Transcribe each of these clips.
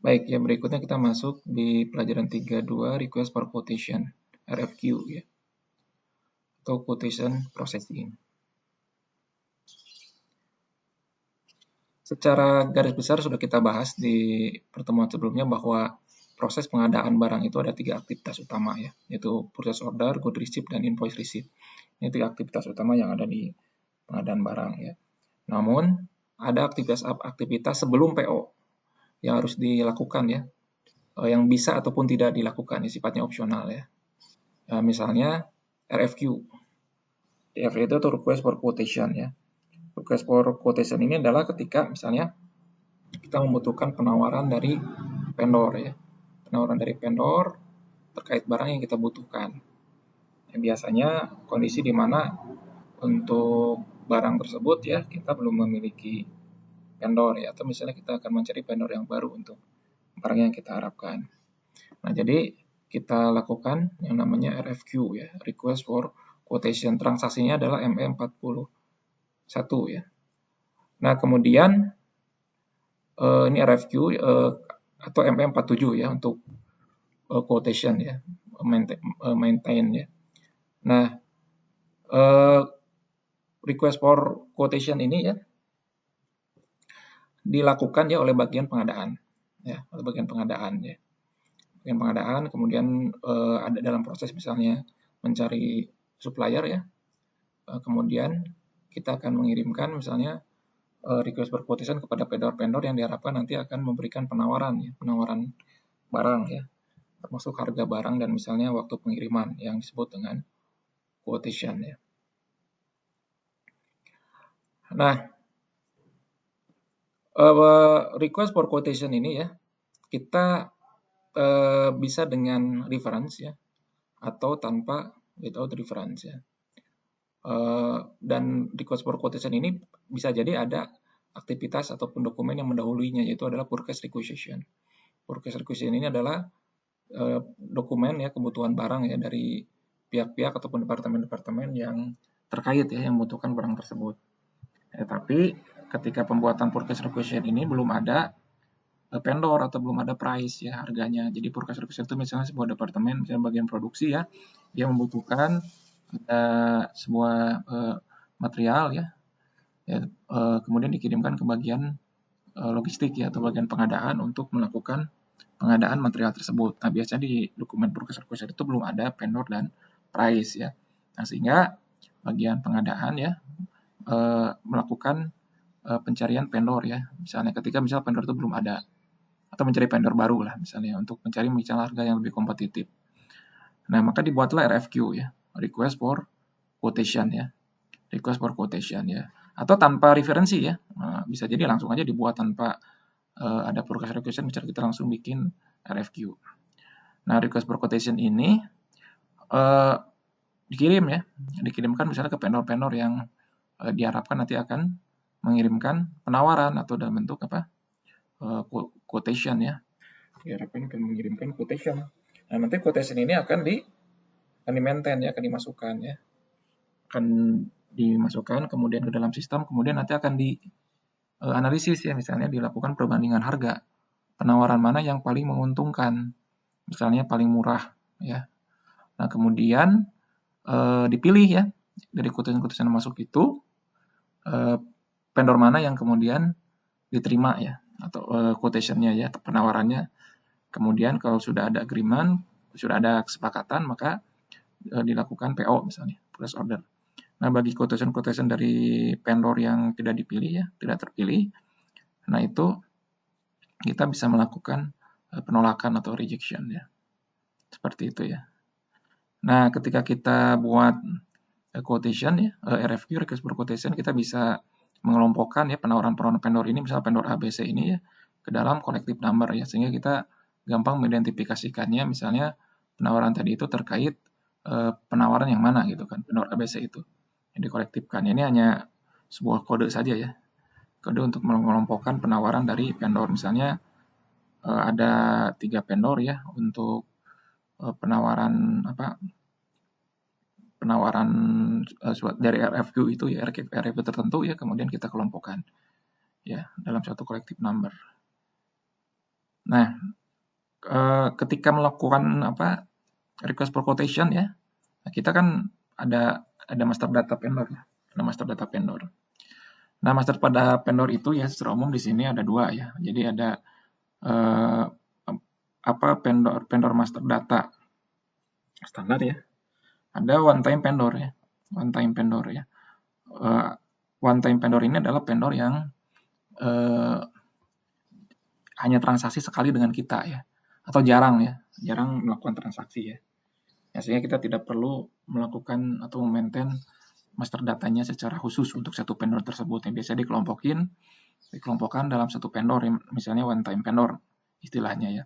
Baik, ya berikutnya kita masuk di pelajaran 3.2 Request for Quotation, RFQ ya, atau Quotation Processing. Secara garis besar sudah kita bahas di pertemuan sebelumnya bahwa proses pengadaan barang itu ada 3 aktivitas utama ya, yaitu purchase order, good receipt, dan invoice receipt. Ini 3 aktivitas utama yang ada di pengadaan barang ya. Namun ada aktivitas sebelum PO yang harus dilakukan ya, yang bisa ataupun tidak dilakukan ya, sifatnya opsional ya. Misalnya RFQ. RFQ itu request for quotation ya. Request for quotation ini adalah ketika misalnya kita membutuhkan penawaran dari vendor ya. Penawaran dari vendor terkait barang yang kita butuhkan. Ya, biasanya kondisi di mana untuk barang tersebut ya kita belum memiliki vendor ya, atau misalnya kita akan mencari vendor yang baru untuk barang yang kita harapkan. Nah, jadi kita lakukan yang namanya RFQ ya, Request for Quotation. Transaksinya adalah ME41 ya. Nah, kemudian ini RFQ atau ME47 ya untuk quotation ya, maintain ya. Nah, request for quotation ini ya dilakukan ya oleh bagian pengadaan ya, oleh bagian pengadaan ya. Bagian pengadaan kemudian ada dalam proses misalnya mencari supplier ya. Kemudian kita akan mengirimkan misalnya request for quotation kepada vendor-vendor yang diharapkan nanti akan memberikan penawaran ya, penawaran barang ya, termasuk harga barang dan misalnya waktu pengiriman yang disebut dengan quotation ya. Nah, request for quotation ini ya kita bisa dengan reference ya, atau tanpa without reference ya. Dan request for quotation ini bisa jadi ada aktivitas ataupun dokumen yang mendahuluinya, yaitu adalah purchase requisition. Purchase requisition ini adalah dokumen ya, kebutuhan barang ya dari pihak-pihak ataupun departemen-departemen yang terkait ya, yang membutuhkan barang tersebut. Tapi ketika pembuatan purchase requisition ini belum ada vendor atau belum ada price ya harganya. Jadi purchase requisition itu misalnya sebuah departemen, misalnya bagian produksi ya, dia membutuhkan sebuah material ya, kemudian dikirimkan ke bagian logistik ya atau bagian pengadaan untuk melakukan pengadaan material tersebut. Nah, biasanya di dokumen purchase requisition itu belum ada vendor dan price ya. Nah, sehingga bagian pengadaan ya melakukan pencarian vendor ya. Misalnya ketika vendor itu belum ada, atau mencari vendor baru lah misalnya untuk mencari harga yang lebih kompetitif. Nah, maka dibuatlah RFQ ya, request for quotation ya. Request for quotation ya. Atau tanpa referensi ya. Nah, bisa jadi langsung aja dibuat tanpa ada purchase requisition, misalnya kita langsung bikin RFQ. Nah, request for quotation ini dikirimkan misalnya ke vendor-vendor yang diharapkan nanti akan mengirimkan penawaran atau dalam bentuk quotation ya. Diharapkan akan mengirimkan quotation. Nah, nanti quotation ini akan di-maintain ya, akan dimasukkan ya. Akan dimasukkan kemudian ke dalam sistem, kemudian nanti akan dianalisis ya, misalnya dilakukan perbandingan harga. Penawaran mana yang paling menguntungkan? Misalnya paling murah ya. Nah, kemudian dipilih ya dari quotation masuk itu vendor mana yang kemudian diterima ya, atau quotation-nya ya, penawarannya. Kemudian kalau sudah ada agreement, sudah ada kesepakatan, maka dilakukan PO misalnya, purchase order. Nah, bagi quotation dari vendor yang tidak dipilih ya, tidak terpilih, nah itu kita bisa melakukan penolakan atau rejection ya. Seperti itu ya. Nah, ketika kita buat quotation ya, RFQ, request for quotation, kita bisa mengelompokkan ya penawaran-penawaran vendor ini, misalnya vendor ABC ini ya, ke dalam collective number ya, sehingga kita gampang mengidentifikasikannya, misalnya penawaran tadi itu terkait penawaran yang mana gitu kan, vendor ABC itu yang dikolektifkan. Ini hanya sebuah kode saja ya, kode untuk mengelompokkan penawaran dari vendor. Misalnya ada 3 vendor ya untuk penawaran dari RFQ itu ya, RFQ tertentu ya, kemudian kita kelompokkan ya dalam satu collective number. Nah, ketika melakukan request for quotation ya, kita kan ada master data vendor ya, ada master data vendor. Nah, master pada vendor itu ya secara umum di sini ada dua ya. Jadi ada vendor master data standar ya. Ada one time vendor ya. One time vendor ya. One time vendor ini adalah vendor yang hanya transaksi sekali dengan kita ya, atau jarang melakukan transaksi ya. Sehingga kita tidak perlu melakukan atau memaintain master datanya secara khusus untuk satu vendor tersebut. Yang biasa dikelompokkan dalam satu vendor, misalnya one time vendor istilahnya ya.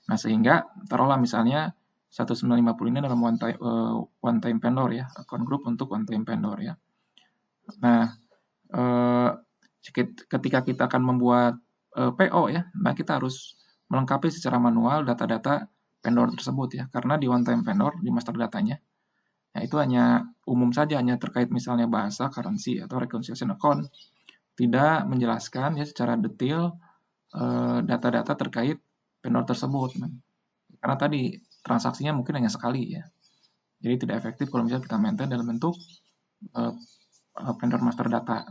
Nah, sehingga taruhlah misalnya 1950 ini dalam one time vendor ya, account group untuk one time vendor ya. Nah, ketika kita akan membuat PO ya, nah kita harus melengkapi secara manual data-data vendor tersebut ya, karena di one time vendor di master datanya, ya itu hanya umum saja, hanya terkait misalnya bahasa, currency atau reconciliation account, tidak menjelaskan ya secara detail data-data terkait vendor tersebut, karena tadi transaksinya mungkin hanya sekali ya, jadi tidak efektif kalau misalnya kita maintain dalam bentuk vendor master data.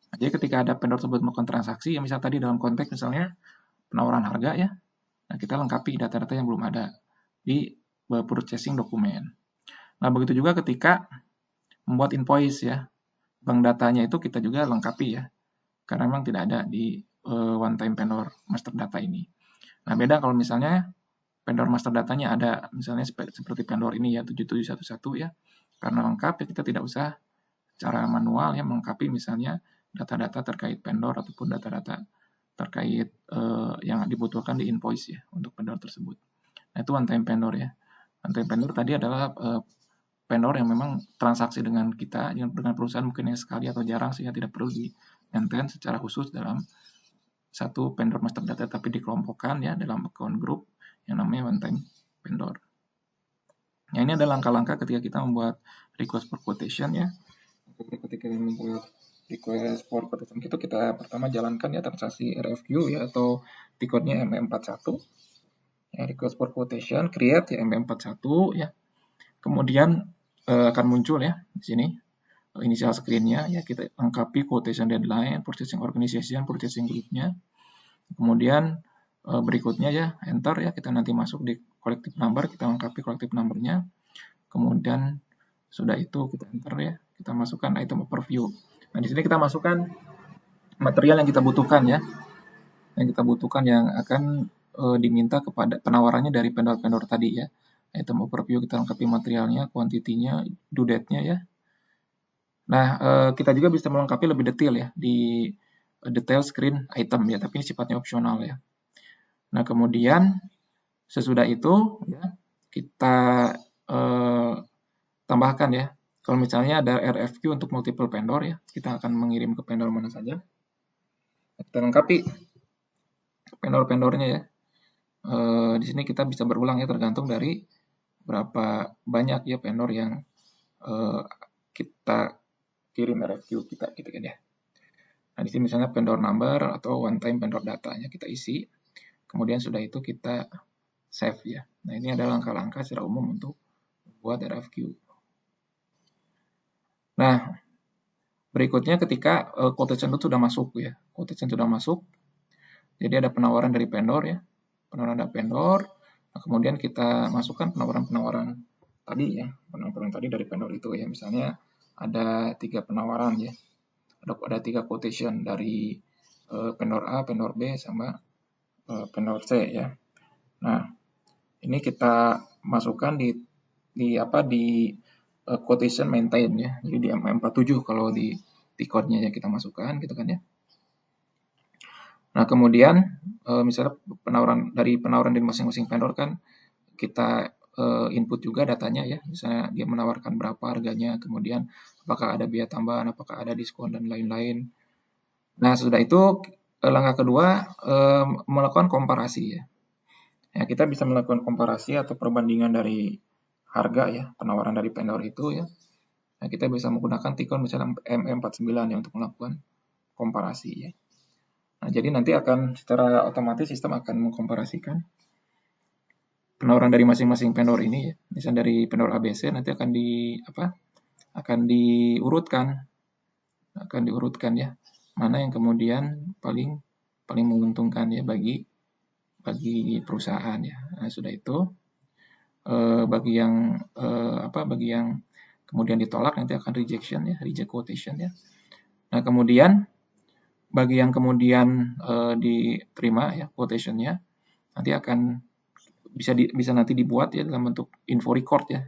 Jadi ketika ada vendor tersebut melakukan transaksi, yang misalnya tadi dalam konteks misalnya penawaran harga ya, nah kita lengkapi data-data yang belum ada di purchasing dokumen. Nah, begitu juga ketika membuat invoice ya, bank datanya itu kita juga lengkapi ya, karena memang tidak ada di one time vendor master data ini. Nah, beda kalau misalnya vendor master datanya ada, misalnya seperti vendor ini ya, 7711 ya, karena lengkap ya kita tidak usah secara manual ya melengkapi misalnya data-data terkait vendor ataupun data-data terkait yang dibutuhkan di invoice ya untuk vendor tersebut. Nah, itu one time vendor ya. One time vendor tadi adalah vendor yang memang transaksi dengan kita, dengan perusahaan mungkin yang sekali atau jarang, sehingga tidak perlu di-maintain secara khusus dalam satu vendor master data, tapi dikelompokkan ya dalam account group yang namanya one time vendor. Nah, ini ada langkah-langkah ketika kita membuat request for quotation ya. Ketika membuat request for quotation itu kita pertama jalankan ya transaksi RFQ ya, atau tiketnya MM41 ya, request for quotation create ya MM41 ya. Kemudian akan muncul ya di sini initial screen-nya ya, kita lengkapi quotation deadline, purchasing organization, purchasing group-nya. Kemudian berikutnya ya enter ya, kita nanti masuk di collective number, kita lengkapi collective number-nya. Kemudian sudah itu kita enter ya, kita masukkan item overview. Nah, di sini kita masukkan material yang kita butuhkan ya, yang akan diminta kepada penawarannya dari vendor-vendor tadi ya. Item overview kita lengkapi materialnya, kuantitinya, due date-nya ya. Nah, kita juga bisa melengkapi lebih detail ya di detail screen item ya, tapi ini sifatnya opsional ya. Nah, kemudian sesudah itu ya kita tambahkan ya, kalau misalnya ada RFQ untuk multiple vendor ya, kita akan mengirim ke vendor mana saja. Kita lengkapi vendor-vendornya ya. Di sini kita bisa berulang ya, tergantung dari berapa banyak ya vendor yang kita kirim RFQ kita gitu kan ya. Nah, di sini misalnya vendor number atau one time vendor datanya kita isi. Kemudian sudah itu kita save ya. Nah, ini adalah langkah-langkah secara umum untuk membuat RFQ. Nah, berikutnya ketika quotation itu sudah masuk ya. Quotation sudah masuk. Jadi ada penawaran dari vendor ya. Penawaran dari vendor. Nah, kemudian kita masukkan penawaran-penawaran tadi ya. Penawaran tadi dari vendor itu ya. Misalnya ada 3 penawaran ya. Ada 3 quotation dari vendor A, vendor B, sama vendor C ya. Nah, ini kita masukkan di quotation maintain ya. Jadi di MM47 kalau di code-nya ya kita masukkan gitu kan ya. Nah, kemudian misalnya penawaran dari masing-masing vendor kan kita input juga datanya ya. Misalnya dia menawarkan berapa harganya, kemudian apakah ada biaya tambahan, apakah ada diskon dan lain-lain. Nah, sudah itu langkah kedua melakukan komparasi ya. Ya, kita bisa melakukan komparasi atau perbandingan dari harga ya, penawaran dari vendor itu ya. Nah, kita bisa menggunakan tikon misalnya MM49 ya untuk melakukan komparasi ya. Nah, jadi nanti akan secara otomatis sistem akan mengkomparasikan penawaran dari masing-masing vendor ini ya. Misalnya dari vendor ABC nanti akan diurutkan ya. Mana yang kemudian paling menguntungkan ya bagi perusahaan ya. Nah, sudah itu bagi yang kemudian ditolak nanti akan rejection ya, reject quotation ya. Nah, kemudian bagi yang kemudian diterima ya quotation-nya, nanti akan bisa nanti dibuat ya dalam bentuk info record ya,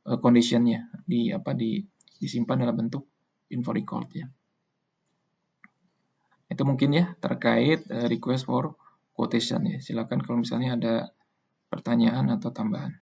condition-nya disimpan dalam bentuk info record ya. Itu mungkin ya terkait request for quotation ya. Silakan kalau misalnya ada pertanyaan atau tambahan.